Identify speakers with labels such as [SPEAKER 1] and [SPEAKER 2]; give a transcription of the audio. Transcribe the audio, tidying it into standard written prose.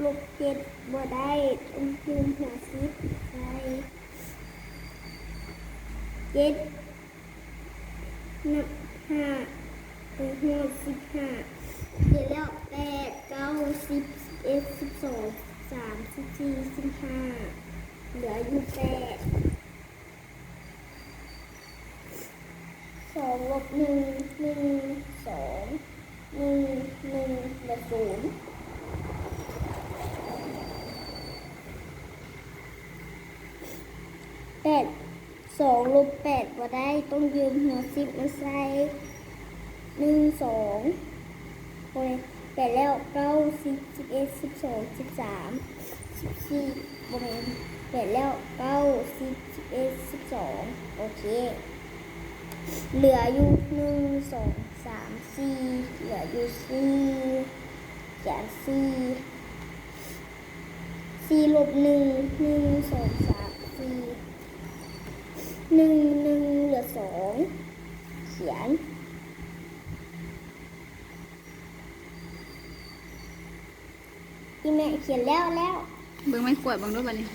[SPEAKER 1] ลบเจ็ดบ่ได้ต้องยืมหัวสิบใส่เจ็ดนับห้าเป็นหัว15เดี๋ยวแล้ว8 9 10 11 12 13 14 15เหลืออยู่8 2ลบ1 1 2 1 1เหลือ0 2ลบ8บ่ได้ต้องยืมหัว10มาใส่1 2โอ้ย8แล้ว9 10 11 12 13 14บ่แม่น8แล้ว9 10 11 12โอเคเหลืออยู่1 2 3 4เหลืออยู่4เขียน4ลบ1 1 2 3 4 1 เหลือ2เขียนอีแม่เขียนแล้ว
[SPEAKER 2] เบิ่งไม่กวดเบิ่งด้วยบัดนี้